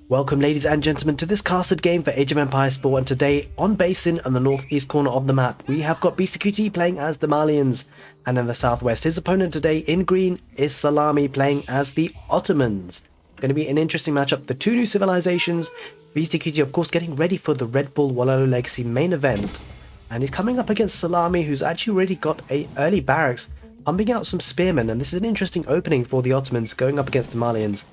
Welcome ladies and gentlemen to this casted game for Age of Empires 4, and today on Basin on the northeast corner of the map we have got Beastyqt playing as the Malians, and in the southwest his opponent today in green is Szalami playing as the Ottomans. It's going to be an interesting matchup, the two new civilizations. Beastyqt of course getting ready for the Red Bull Wololo Legacy main event, and he's coming up against Szalami, who's actually already got a early barracks pumping out some spearmen, and this is an interesting opening for the Ottomans going up against the Malians.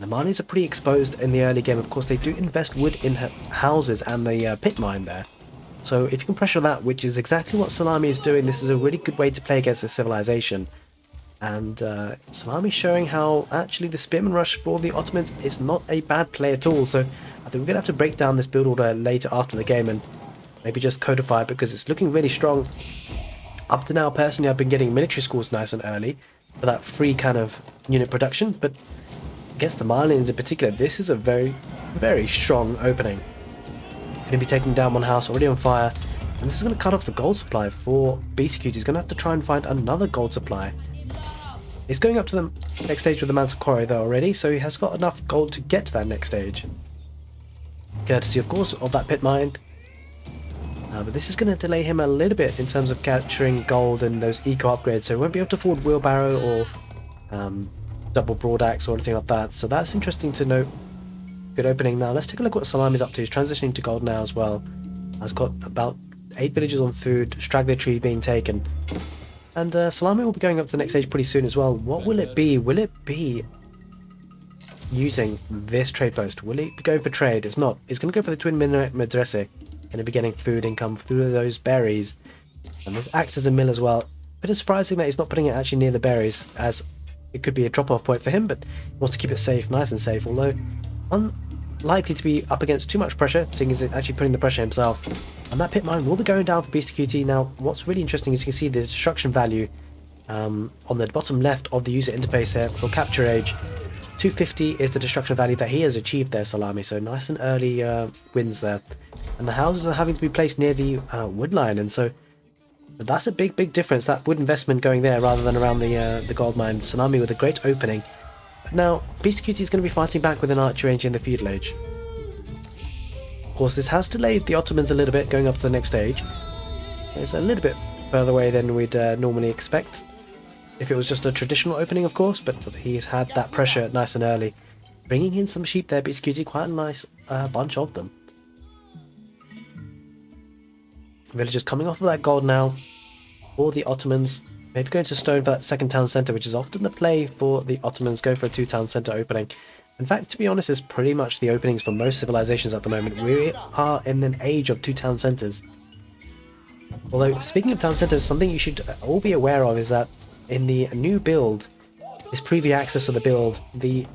The Malians are pretty exposed in the early game. Of course, they do invest wood in houses and the pit mine there. So if you can pressure that, which is exactly what Szalami is doing, this is a really good way to play against this civilization. And Szalami showing how actually the Spearman Rush for the Ottomans is not a bad play at all. So I think we're going to have to break down this build order later after the game and maybe just codify it, because it's looking really strong. Up to now, personally, I've been getting military schools nice and early for that free kind of unit production, but against the Malians in particular, this is a very, very strong opening. Going to be taking down one house already on fire, and this is going to cut off the gold supply for Beastyqt. He's going to have to try and find another gold supply. He's going up to the next stage with the Manticore though already, so he has got enough gold to get to that next stage. Courtesy, of course, of that pit mine. But this is going to delay him a little bit in terms of capturing gold and those eco upgrades, so he won't be able to afford wheelbarrow or double broad axe or anything like that. So that's interesting to note. Good opening. Now let's take a look what Salami's up to. He's transitioning to gold now as well. Has got about 8 villages on food, straggler tree being taken, and Szalami will be going up to the next stage pretty soon as well. What will it be? Will it be using this trade post? Will it be going for trade? It's not. It's going to go for the twin madrasa. Going to be getting food income through those berries, and this acts as a mill as well. Bit of surprising that he's not putting it actually near the berries, as it could be a drop-off point for him, but he wants to keep it safe, nice and safe, although unlikely to be up against too much pressure, seeing as it's actually putting the pressure himself. And that pit mine will be going down for Beastyqt. Now, what's really interesting is you can see the destruction value on the bottom left of the user interface there for capture age. 250 is the destruction value that he has achieved there, Szalami, so nice and early wins there. And the houses are having to be placed near the wood line, and so that's a big difference, that wood investment going there rather than around the gold mine. Szalami with a great opening. But now Beastyqt is going to be fighting back with an archer range in the feudal age. Of course, this has delayed the Ottomans a little bit going up to the next stage. It's a little bit further away than we'd normally expect if it was just a traditional opening, of course, but he's had that pressure nice and early. Bringing in some sheep there, Beastyqt, quite a nice bunch of them. Villagers coming off of that gold now for the Ottomans. Maybe going to stone for that second town centre, which is often the play for the Ottomans. Go for a 2-town centre opening. In fact, to be honest, it's pretty much the openings for most civilizations at the moment. We are in an age of 2-town centres. Although, speaking of town centres, something you should all be aware of is that in the new build, this preview access of the build, the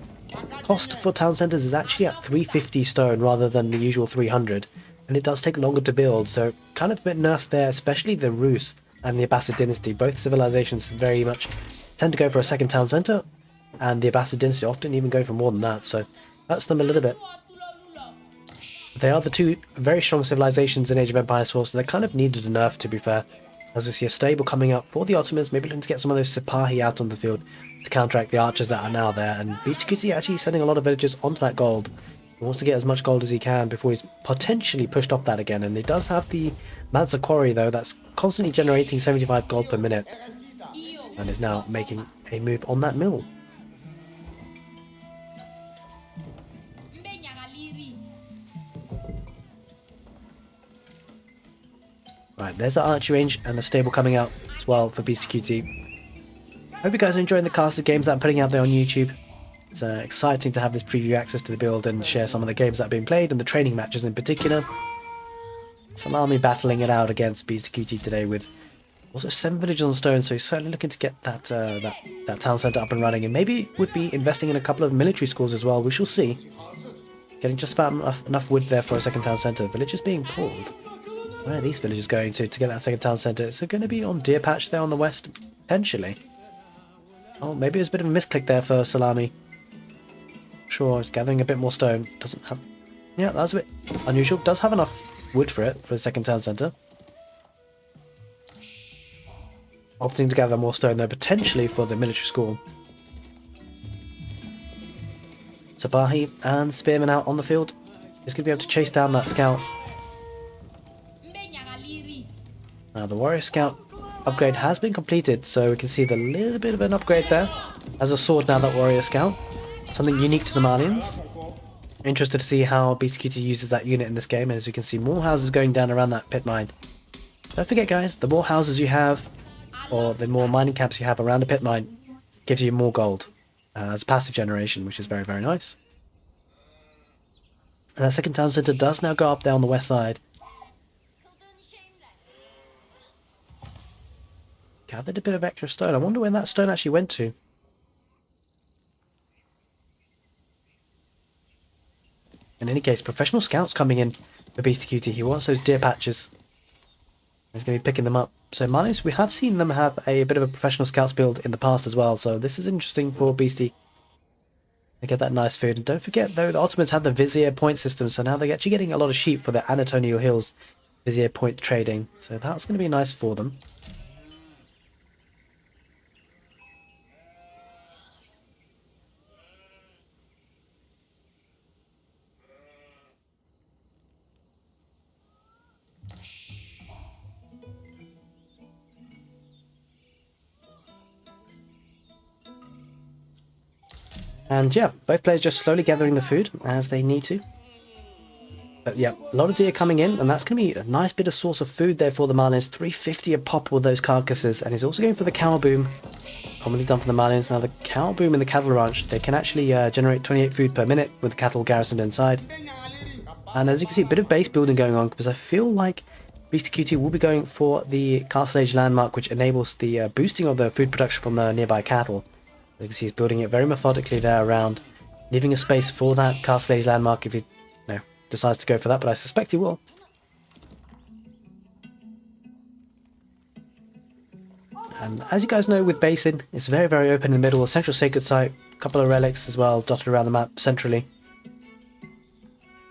cost for town centres is actually at 350 stone rather than the usual 300. And it does take longer to build, so kind of a bit nerfed there, especially the Rus and the Abbasid dynasty. Both civilizations very much tend to go for a second town centre, and the Abbasid dynasty often even go for more than that, so that's them a little bit. They are the two very strong civilizations in Age of Empires 4, so they kind of needed a nerf, to be fair. As we see a stable coming up for the Ottomans, maybe looking to get some of those Sipahi out on the field to counteract the archers that are now there, and Beastyqt actually sending a lot of villagers onto that gold. He wants to get as much gold as he can before he's potentially pushed off that again, and he does have the Mansa Quarry though, that's constantly generating 75 gold per minute, and is now making a move on that mill. Right, there's the archery range and the stable coming out as well for Beastyqt. Hope you guys are enjoying the casted games that I'm putting out there on YouTube. It's exciting to have this preview access to the build and share some of the games that have been played and the training matches in particular. Szalami battling it out against Beastyqt today with also 7 villages on stone, so he's certainly looking to get that that town centre up and running, and maybe would be investing in a couple of military schools as well. We shall see. Getting just about enough wood there for a second town centre. Villagers being pulled. Where are these villagers going to get that second town centre? Is it going to be on Deer Patch there on the west? Potentially. Oh, maybe it was a bit of a misclick there for Szalami. Sure, it's gathering a bit more stone. Doesn't have... Yeah, that's a bit unusual. Does have enough wood for it, for the second town centre. Opting to gather more stone though, potentially for the military school. Sabahi and Spearman out on the field. He's going to be able to chase down that scout. Now the warrior scout upgrade has been completed, so we can see the little bit of an upgrade there. As a sword now, that warrior scout. Something unique to the Malians. Interested to see how Beastyqt uses that unit in this game, and as you can see, more houses going down around that pit mine. Don't forget guys, the more houses you have, or the more mining camps you have around a pit mine, gives you more gold as a passive generation, which is very, very nice. And that second town centre does now go up there on the west side. Gathered a bit of extra stone. I wonder where that stone actually went to. In any case, professional scouts coming in for Beastyqt. He wants those deer patches. He's going to be picking them up. So Malians, we have seen them have a bit of a professional scouts build in the past as well. So this is interesting for Beasty. They get that nice food. And don't forget though, the Ottomans have the Vizier point system. So now they're actually getting a lot of sheep for the Anatolian Hills Vizier point trading. So that's going to be nice for them. And yeah, both players just slowly gathering the food as they need to. But yeah, a lot of deer coming in, and that's going to be a nice bit of source of food there for the Malians. 350 a pop with those carcasses, and he's also going for the cow boom. Commonly done for the Malians. Now the cow boom in the cattle ranch, they can actually generate 28 food per minute with cattle garrisoned inside. And as you can see, a bit of base building going on, because I feel like Beastyqt will be going for the Castle Age landmark, which enables the boosting of the food production from the nearby cattle. You can see he's building it very methodically there around, leaving a space for that Castle Age landmark if he decides to go for that, but I suspect he will. And as you guys know, with Basin, it's very, very open in the middle. A central sacred site, a couple of relics as well, dotted around the map centrally.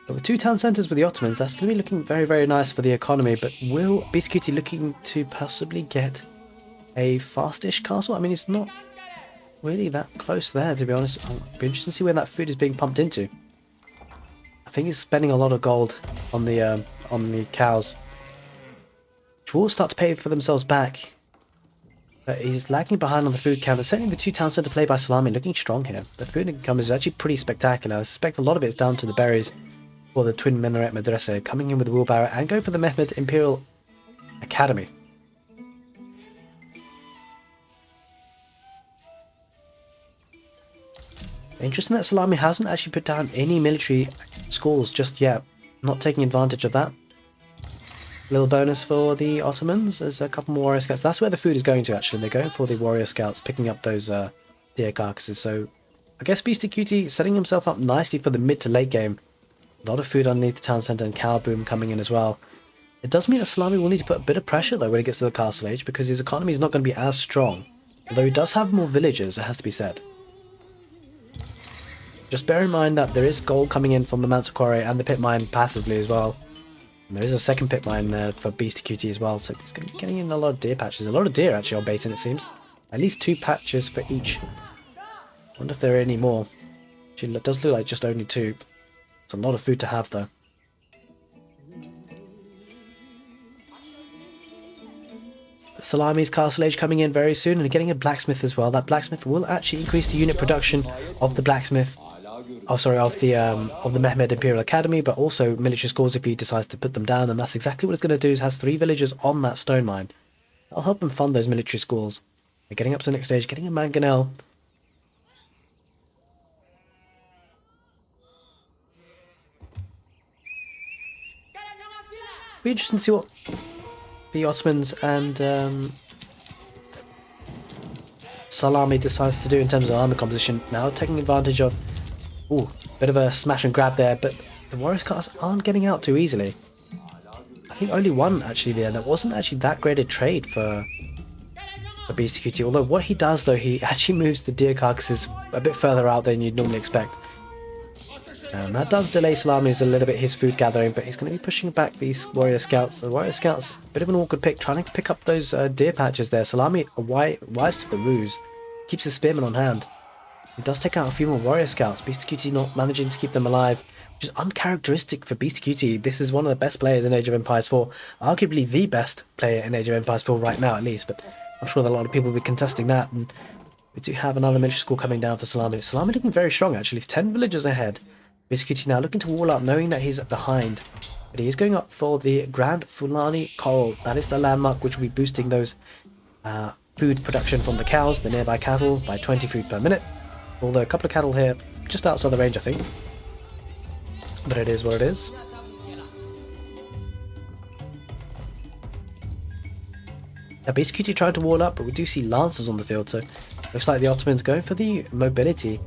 But with two town centres with the Ottomans, that's going to be looking very, very nice for the economy. But will Beastyqt looking to possibly get a fastish castle? I mean, it's not really that close there, to be honest. I'll be interested to see where that food is being pumped into. I think he's spending a lot of gold on the cows, which will start to pay for themselves back. But he's lagging behind on the food count. And certainly the two town centre play by Szalami looking strong here. The food income is actually pretty spectacular. I suspect a lot of it is down to the berries for the twin minaret madrasa, coming in with the wheelbarrow and go for the Mehmed Imperial Academy. Interesting that Szalami hasn't actually put down any military schools just yet. Not taking advantage of that. Little bonus for the Ottomans. There's a couple more warrior scouts. That's where the food is going to actually. They're going for the warrior scouts, picking up those deer carcasses. So I guess Beastyqt setting himself up nicely for the mid to late game. A lot of food underneath the town centre and cow boom coming in as well. It does mean that Szalami will need to put a bit of pressure though when it gets to the Castle Age, because his economy is not going to be as strong. Although he does have more villagers, it has to be said. Just bear in mind that there is gold coming in from the Manticore and the pit mine passively as well. And there is a second pit mine there for Beastyqt as well, so he's going to be getting in a lot of deer patches. A lot of deer actually on Basin, it seems. At least 2 patches for each. I wonder if there are any more. Actually, it does look like just only 2. It's a lot of food to have though. Salami's Castle Age coming in very soon, and getting a blacksmith as well. That blacksmith will actually increase the unit production of the blacksmith. Oh, sorry, of the Mehmed Imperial Academy, but also military schools if he decides to put them down, and that's exactly what it's going to do. It has 3 villagers on that stone mine. That'll help him fund those military schools. They're getting up to the next stage, getting a mangonel. Be interesting to see what the Ottomans and Szalami decides to do in terms of armor composition. Now taking advantage of, ooh, bit of a smash and grab there, but the warrior scouts aren't getting out too easily. I think only one actually there. That wasn't actually that great a trade for Beastyqt. Although what he does though, he actually moves the deer carcasses a bit further out than you'd normally expect. And that does delay Szalami's a little bit his food gathering, but he's going to be pushing back these warrior scouts. The warrior scouts, a bit of an awkward pick, trying to pick up those deer patches there. Szalami, wise to the ruse, keeps the spearman on hand. He does take out a few more warrior scouts. Beastyqt not managing to keep them alive, which is uncharacteristic for Beastyqt. This is one of the best players in Age of Empires 4, arguably the best player in Age of Empires 4 right now at least, but I'm sure that a lot of people will be contesting that. And we do have another military school coming down for Szalami. Szalami looking very strong actually, 10 villagers ahead. Beastyqt now looking to wall up, knowing that he's behind. But he is going up for the Grand Fulani Coral. That is the landmark which will be boosting those food production from the cows, the nearby cattle, by 20 food per minute. Although a couple of cattle here, just outside the range I think. But it is what it is. Now Beastyqt trying to wall up, but we do see lancers on the field, so looks like the Ottomans going for the mobility.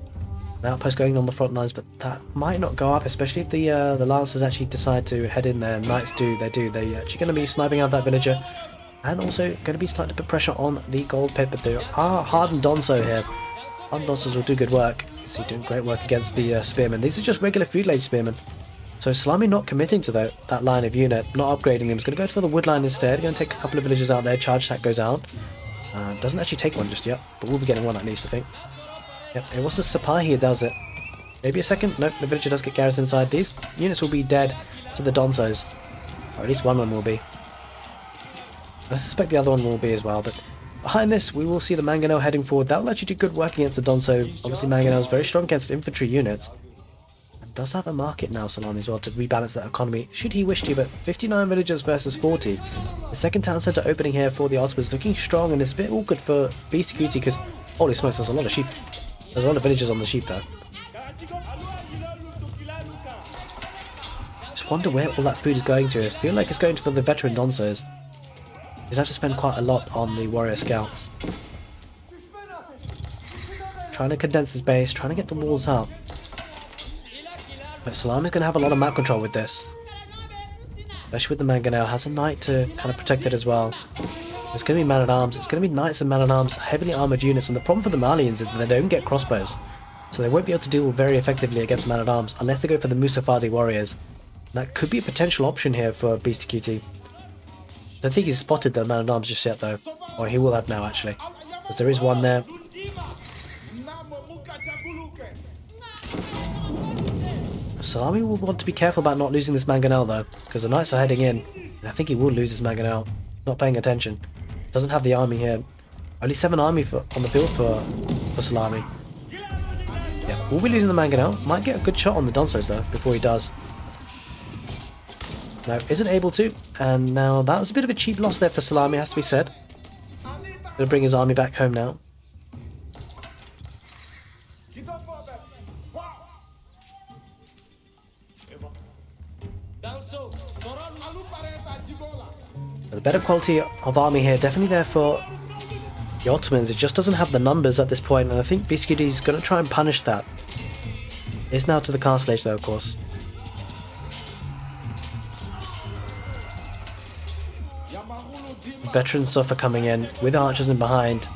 An outpost going on the front lines, but that might not go up, especially if the lancers actually decide to head in there. Knights do. They're actually going to be sniping out that villager, and also going to be starting to put pressure on the gold pit. But there are hardened Donso here. Hardened Donsos will do good work. You see, doing great work against the spearmen. These are just regular food lage spearmen. So Szalami not committing to that line of unit, not upgrading them. He's going to go for the wood line instead. Going to take a couple of villagers out there. Charge attack goes out. Doesn't actually take one just yet, but we'll be getting one at least, I think. Yep, it was the Sipahi who does it. Maybe a second. Nope, the villager does get garrisoned inside. These units will be dead to the Donsos. Or at least one of them will be. I suspect the other one will be as well, but behind this we will see the Mangonel heading forward. That will actually do good work against the Donso. Obviously Mangonel is very strong against infantry units. And does have a market now, Szalami, as well, to rebalance that economy, should he wish to, but 59 villagers versus 40. The second town centre opening here for the Ottomans looking strong, and it's a bit awkward for Beastyqt because, holy smokes, there's a lot of sheep. There's a lot of villagers on the sheep there. Just wonder where all that food is going to. I feel like it's going for the veteran Donsos. You'd have to spend quite a lot on the warrior scouts. Trying to condense his base, trying to get the walls up. But Szalami's going to have a lot of map control with this. Especially with the Mangonel. Has a knight to kind of protect it as well. It's going to be man-at-arms, it's going to be knights and man-at-arms, heavily armoured units, and the problem for the Malians is that they don't get crossbows. So they won't be able to deal very effectively against man-at-arms unless they go for the Musafadi warriors. That could be a potential option here for Beastyqt. I don't think he's spotted the man-at-arms just yet though. Or he will have now actually. Because there is one there. Szalami will want to be careful about not losing this Mangonel though, because the knights are heading in, and I think he will lose his Mangonel. Not paying attention. Doesn't have the army here. Only 7 army on the field for Szalami. Yeah, we'll be losing the Mangonel. Might get a good shot on the Donsos though, before he does. No, isn't able to. And now that was a bit of a cheap loss there for Szalami, has to be said. Gonna bring his army back home now. The better quality of army here, definitely there for the Ottomans. It just doesn't have the numbers at this point, and I think Beastyqt is going to try and punish that. It's now to the castle age though, of course. Veteran Suffer coming in with archers in behind.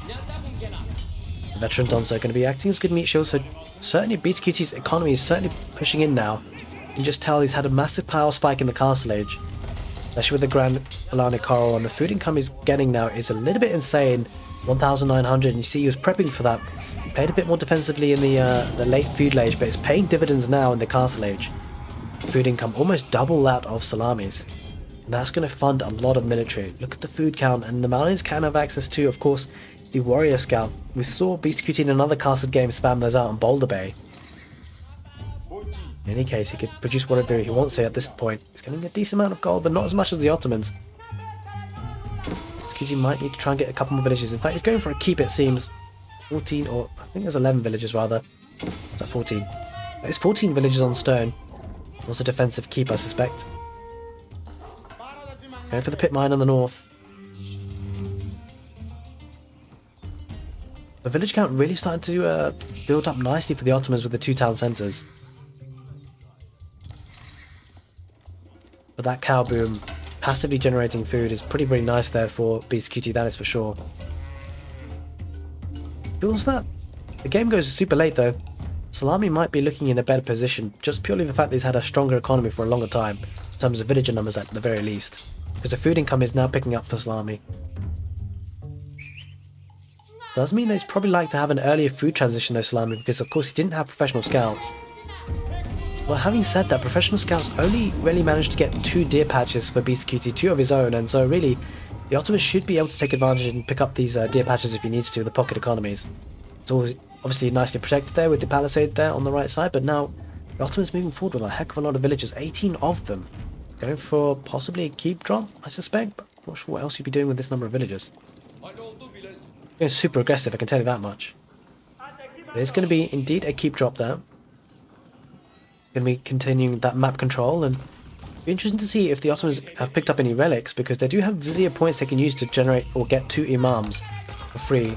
The veteran Donso are going to be acting as good meat shields, so certainly Beastyqt's economy is certainly pushing in now. You can just tell he's had a massive power spike in the castle age. Especially with the Grand Fulani Coral, and the food income he's getting now is a little bit insane. 1,900, and you see he was prepping for that. He played a bit more defensively in the late feudal age, but it's paying dividends now in the castle age. Food income almost double that of Szalami's. And that's going to fund a lot of military. Look at the food count, and the Malians can have access to, of course, the warrior scout. We saw Beastyqt in another castle game spam those out on Boulder Bay. In any case, he could produce whatever he wants here at this point. He's getting a decent amount of gold, but not as much as the Ottomans. Beastyqt might need to try and get a couple more villages. In fact, he's going for a keep, it seems. 14, or I think there's 11 villages rather. Is that 14? There's 14 villages on stone. Also defensive keep, I suspect. Going for the pit mine on the north. The village count really starting to build up nicely for the Ottomans with the 2 town centres. But that cow boom, passively generating food, is pretty nice there for Beastyqt, that is for sure. Feels that the game goes super late though. Szalami might be looking in a better position, just purely the fact that he's had a stronger economy for a longer time, in terms of villager numbers at the very least. Because the food income is now picking up for Szalami. Does mean they'd probably like to have an earlier food transition though, Szalami, because of course he didn't have professional scouts. Well, having said that, professional scouts only really managed to get 2 deer patches for Beastyqt, 2 of his own, and so really, the Ottomans should be able to take advantage and pick up these deer patches if he needs to, the pocket economies. It's always obviously nicely protected there with the palisade there on the right side, but now the Ottomans moving forward with a heck of a lot of villagers, 18 of them. Going for possibly a keep drop, I suspect, but I'm not sure what else you'd be doing with this number of villagers. Going super aggressive, I can tell you that much. There's going to be indeed a keep drop there. Going to be continuing that map control, and be interesting to see if the Ottomans have picked up any relics, because they do have vizier points they can use to generate or get 2 imams for free.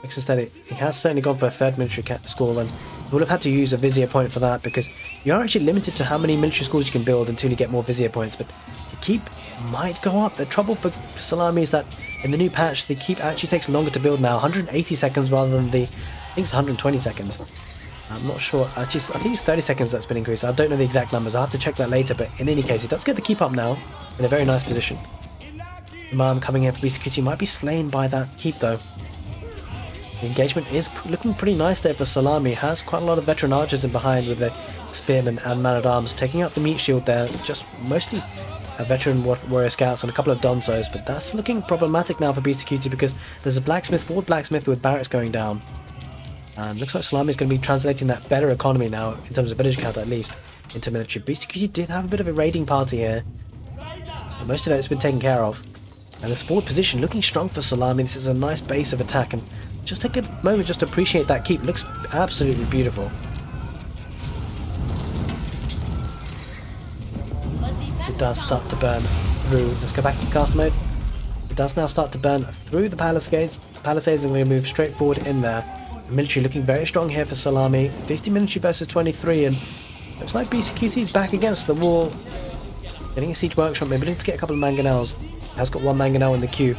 Makes sense that he has certainly gone for a 3rd military school, and he would have had to use a vizier point for that, because you are actually limited to how many military schools you can build until you get more vizier points. But the keep might go up. The trouble for Szalami is that in the new patch, the keep actually takes longer to build now, 180 seconds rather than I think it's 120 seconds. I'm not sure, actually I think it's 30 seconds that's been increased. I don't know the exact numbers, I'll have to check that later, but in any case, it does get the keep up now, in a very nice position. Imam coming in for Beastyqt might be slain by that keep though. The engagement is looking pretty nice there for Szalami. Has quite a lot of veteran archers in behind with the spearmen and man-at-arms, taking out the meat shield there, just mostly veteran warrior scouts and a couple of donzos, but that's looking problematic now for Beastyqt because there's a blacksmith, forward blacksmith with barracks going down. And looks like Szalami is going to be translating that better economy now, in terms of village count at least, into military. Beastyqt did have a bit of a raiding party here, but most of it's been taken care of. And this forward position looking strong for Szalami. This is a nice base of attack, and just take a moment just to appreciate that keep. It looks absolutely beautiful. It does start to burn through. Let's go back to the cast mode. It does now start to burn through the palisades. Palisades are going to move straight forward in there. The military looking very strong here for Szalami. 50 military versus 23, and looks like Beastyqt is back against the wall. Getting a siege workshop, maybe looking to get a couple of mangonels. Has got 1 mangonel in the queue.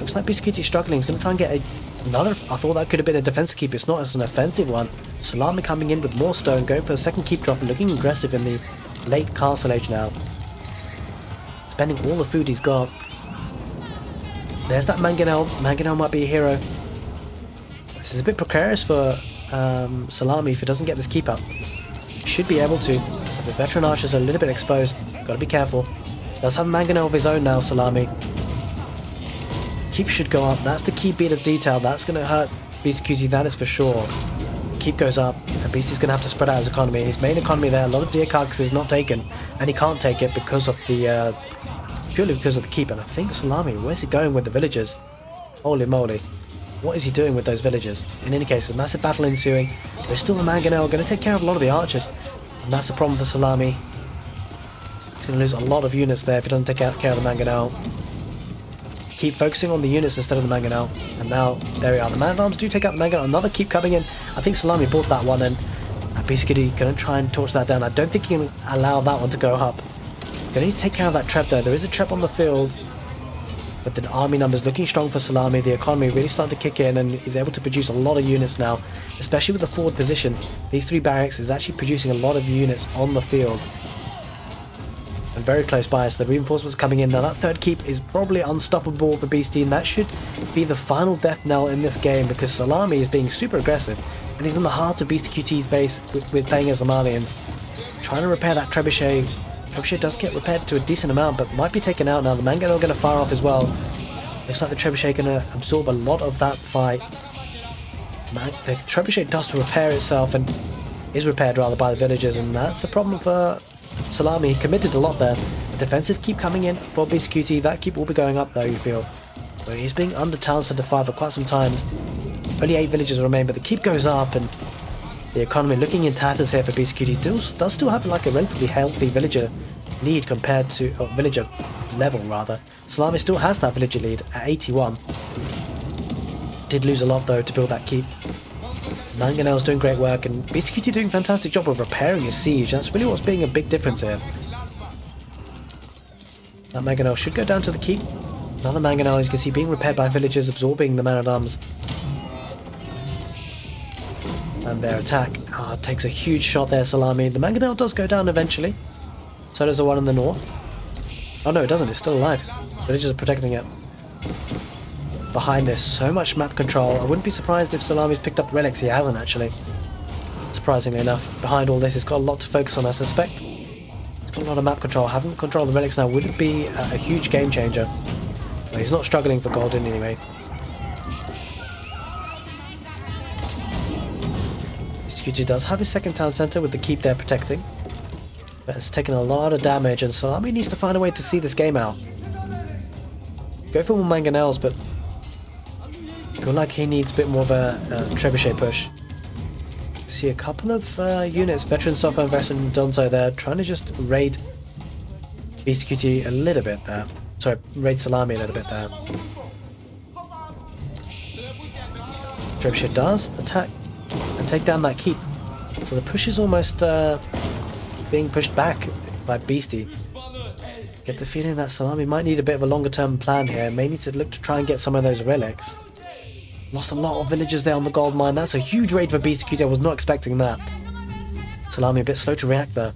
Looks like Beastyqt is struggling. He's going to try and get another. I thought that could have been a defensive keep. It's not. It's an offensive one. Szalami coming in with more stone, going for a second keep drop and looking aggressive in the late castle age now. Spending all the food he's got. There's that mangonel. Mangonel might be a hero. This is a bit precarious for Szalami if he doesn't get this keep up. He should be able to. But the veteran archers are a little bit exposed. Got to be careful. Does have a mangonel of his own now, Szalami. Keep should go up. That's the key bit of detail. That's going to hurt Beastyqt, that is for sure. Keep goes up, and Beasty's going to have to spread out his economy. His main economy there, a lot of deer carcasses not taken, and he can't take it because of the purely because of the keep. And I think Szalami, where's he going with the villagers? Holy moly. What is he doing with those villagers? In any case, a massive battle ensuing. There's still the mangonel, going to take care of a lot of the archers. And that's a problem for Szalami. He's going to lose a lot of units there if he doesn't take care of the mangonel. Keep focusing on the units instead of the mangonel. And now, there we are. The man-at-arms do take out the mangonel. Another keep coming in. I think Szalami bought that one, and Beastyqt going to try and torch that down. I don't think he can allow that one to go up. Going to need to take care of that trap though. There is a trap on the field. But the army numbers looking strong for Szalami. The economy really starting to kick in, and he's able to produce a lot of units now. Especially with the forward position. These 3 barracks is actually producing a lot of units on the field. And very close by us, the reinforcements coming in. Now that 3rd keep is probably unstoppable for Beasty, and that should be the final death knell in this game, because Szalami is being super aggressive, and he's in the heart of Beastyqt's base with playing as the Malians. Trying to repair that trebuchet. Trebuchet does get repaired to a decent amount, but might be taken out now. The mangonel are going to fire off as well. Looks like the trebuchet going to absorb a lot of that fight. The trebuchet does repair itself, and is repaired rather by the villagers, and that's a problem for Szalami. Committed a lot there. Defensive keep coming in for Beastyqt. That keep will be going up though, you feel. But he's being under town centre 5 for quite some time. Only 8 villagers remain, but the keep goes up, and the economy looking in tatters here for Beastyqt. Does still have like a relatively healthy villager lead compared to villager level rather. Szalami still has that villager lead at 81. Did lose a lot though to build that keep. Mangonel's doing great work, and Beastyqt doing a fantastic job of repairing his siege. That's really what's being a big difference here. That mangonel should go down to the keep. Another mangonel, as you can see, being repaired by villagers, absorbing the man-at-arms. And their attack takes a huge shot there, Szalami. The mangonel does go down eventually. So does the one in the north. Oh no, it doesn't. It's still alive. Villagers are protecting it. behind this. So much map control. I wouldn't be surprised if Szalami's picked up relics. He hasn't, actually. Surprisingly enough. Behind all this, he's got a lot to focus on, I suspect. He's got a lot of map control. Having control of the relics now would be a huge game changer. Well, he's not struggling for gold in anyway. Beastyqt does have his second town centre with the keep there protecting. But it's taken a lot of damage, and Szalami needs to find a way to see this game out. Go for more mangonels, but I feel like he needs a bit more of a trebuchet push. See a couple of units, Veteran Sofa and Veteran Donzo there, trying to just raid Beastyqt a little bit there. Sorry, raid Szalami a little bit there. Trebuchet does attack and take down that keep. So the push is almost being pushed back by Beasty. Get the feeling that Szalami might need a bit of a longer term plan here. May need to look to try and get some of those relics. Lost a lot of villagers there on the gold mine. That's a huge raid for Beastyqt. I was not expecting that. Szalami a bit slow to react there.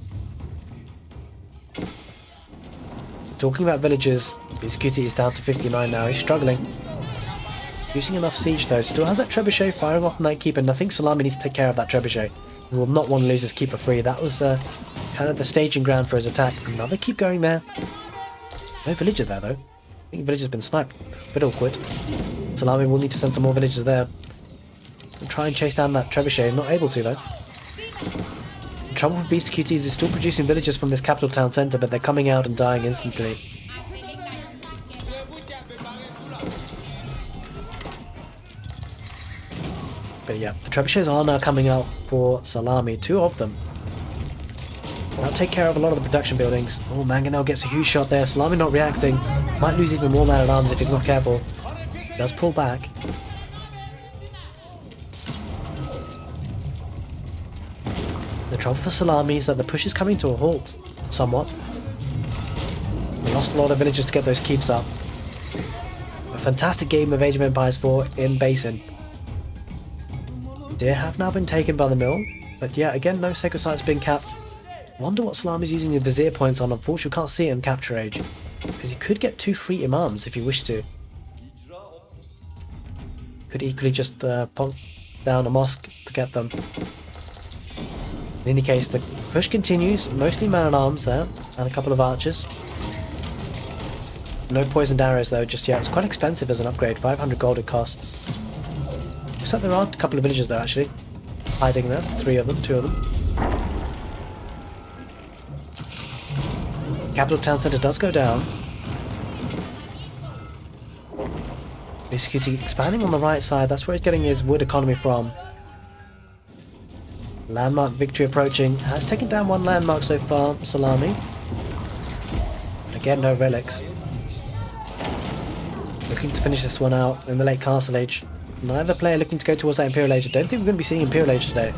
Talking about villagers, Beastyqt is down to 59 now. He's struggling. Using enough siege though. Still has that trebuchet firing off on that keep, and I think Szalami needs to take care of that trebuchet. He will not want to lose his keep for free. That was kind of the staging ground for his attack. Another keep going there. No villager there though. I think the villager's been sniped. Bit awkward. Szalami will need to send some more villagers there. And try and chase down that trebuchet. Not able to though. The trouble with Beastyqt is still producing villagers from this capital town centre, but they're coming out and dying instantly. But yeah, the trebuchets are now coming out for Szalami. 2 of them. That'll take care of a lot of the production buildings. Oh, Mangonel gets a huge shot there. Szalami not reacting. Might lose even more man-at-arms if he's not careful. He does pull back. The trouble for Szalami is that the push is coming to a halt, somewhat. We lost a lot of villagers to get those keeps up. A fantastic game of Age of Empires 4 in Basin. Deer have now been taken by the mill, but yeah, again, no sacred sites being capped. Wonder what Szalami's using the vizier points on. Unfortunately, we can't see it in capture age, because he could get 2 free imams if he wished to. Could equally just punk down a mosque to get them. In any case, the push continues, mostly man-at-arms there, and a couple of archers. No poisoned arrows though just yet. It's quite expensive as an upgrade, 500 gold it costs. Looks like there are a couple of villagers there actually. Hiding there, 3 of them, 2 of them. Capital town centre does go down. Beastyqt expanding on the right side, that's where he's getting his wood economy from. Landmark victory approaching. Has taken down 1 landmark so far, Szalami. Again, no relics. Looking to finish this one out in the late Castle Age. Neither player looking to go towards that Imperial Age. I don't think we're going to be seeing Imperial Age today.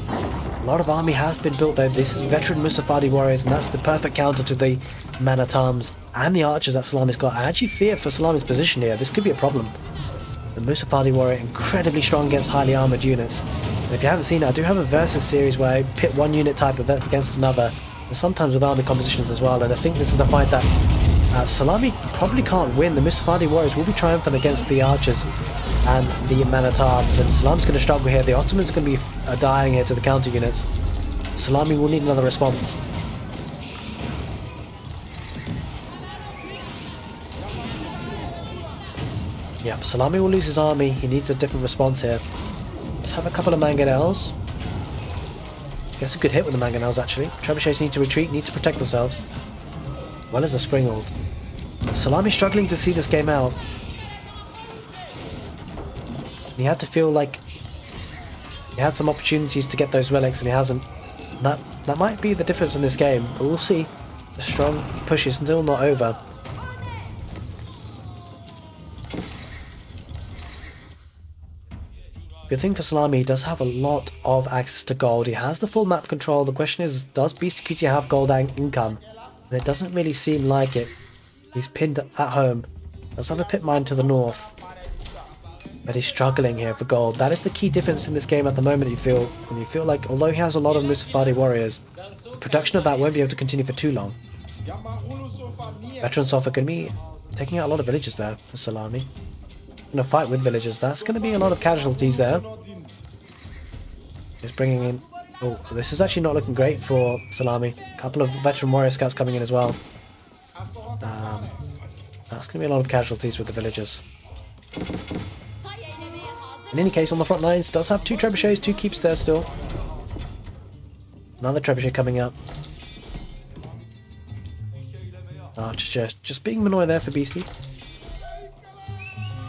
A lot of army has been built though. This is veteran Mustaphadi warriors, and that's the perfect counter to the man-at-arms and the archers that Szalami's got. I actually fear for Szalami's position here. This could be a problem. The Mustaphadi warrior incredibly strong against highly armoured units. And if you haven't seen it, I do have a versus series where I pit one unit type against another, and sometimes with army compositions as well, and I think this is the fight that Szalami probably can't win. The Mustaphadi warriors will be triumphant against the archers and the man-at-arms, and Szalami's going to struggle here. The Ottomans are going to be dying here to the counter units. Szalami will need another response. Yep, Szalami will lose his army. He needs a different response here. Let's have a couple of mangonels. Gets a good hit with the mangonels actually. Trebuchets need to retreat, need to protect themselves. As well as a springald. Szalami struggling to see this game out. He had to feel like he had some opportunities to get those relics and he hasn't. That might be the difference in this game, but we'll see. The strong push is still not over. Good thing for Szalami, he does have a lot of access to gold. He has the full map control. The question is, does Beastyqt have gold income? And it doesn't really seem like it. He's pinned at home. Let's have a pit mine to the north. But he's struggling here for gold. That is the key difference in this game at the moment, you feel. And you feel like, although he has a lot of Mustaphadi warriors, the production of that won't be able to continue for too long. Veteran Sofa can be taking out a lot of villages there for Szalami. going to fight with villagers. That's going to be a lot of casualties there. He's bringing in... Oh, this is actually not looking great for Szalami. A couple of veteran warrior scouts coming in as well. That's going to be a lot of casualties with the villagers. In any case, on the front lines, does have 2 trebuchets, 2 keeps there still. Another trebuchet coming up. Oh, just being Manoy there for Beasty.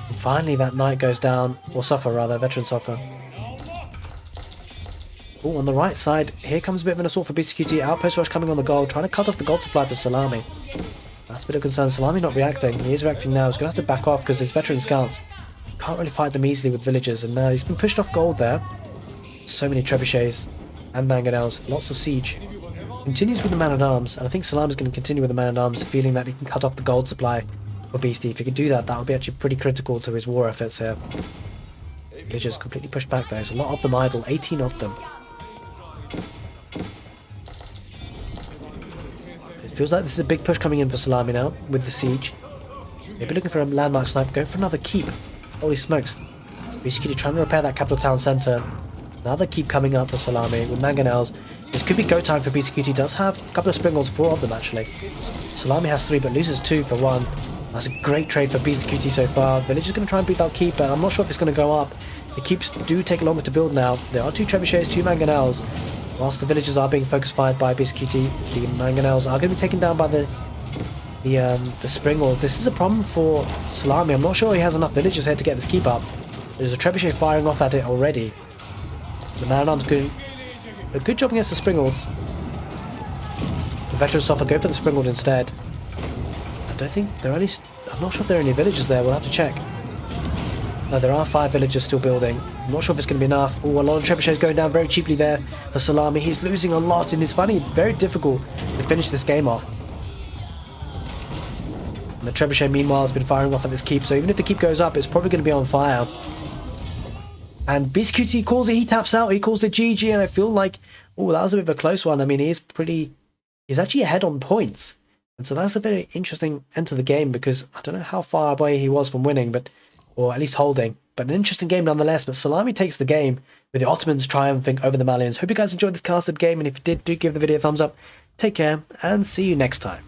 And finally that knight goes down, or suffer rather, veteran suffer. Oh, on the right side, here comes a bit of an assault for Beastyqt. Outpost rush coming on the gold, trying to cut off the gold supply for Szalami. That's a bit of concern. Szalami not reacting. He is reacting now. He's going to have to back off because his veteran scouts can't really fight them easily with villagers. And now he's been pushed off gold there. So many trebuchets and mangonels. Lots of siege. Continues with the man-at-arms. And I think Szalami's going to continue with the man-at-arms, feeling that he can cut off the gold supply for Beasty. If he could do that, that would be actually pretty critical to his war efforts here. Villagers completely pushed back there. There's a lot of them idle. 18 of them. It feels like this is a big push coming in for Szalami now, with the siege. Maybe looking for a landmark snipe, going for another keep. Holy smokes. Beastyqt trying to repair that capital town centre. Another keep coming up for Szalami with mangonels. This could be go time for Beastyqt. He does have a couple of springles, 4 of them actually. Szalami has 3 but loses 2 for 1. That's a great trade for Beastyqt so far. Village is going to try and beat that keep, but I'm not sure if it's going to go up. The keeps do take longer to build now. There are 2 trebuchets, 2 mangonels. Whilst the villagers are being focus fired by Beastyqt, the mangonels are going to be taken down by the springles. This is a problem for Szalami. I'm not sure he has enough villagers here to get this keep up. There's a trebuchet firing off at it already. The man-at-arms doing a good job against the springles. The veterans suffer, go for the springald instead. I don't think there are any... I'm not sure if there are any villagers there. We'll have to check. No, there are 5 villagers still building. I'm not sure if it's going to be enough. Oh, a lot of trebuchets going down very cheaply there for Szalami. He's losing a lot, and it's finding it very difficult to finish this game off. And the trebuchet, meanwhile, has been firing off at this keep, so even if the keep goes up, it's probably going to be on fire. And Beastyqt calls it, he taps out, he calls it GG, and I feel like, oh, that was a bit of a close one. I mean, he's actually ahead on points. And so that's a very interesting end to the game, because I don't know how far away he was from winning, or at least holding. But an interesting game nonetheless. But Szalami takes the game with the Ottomans triumphing over the Malians. Hope you guys enjoyed this casted game, and if you did, do give the video a thumbs up. Take care, and see you next time.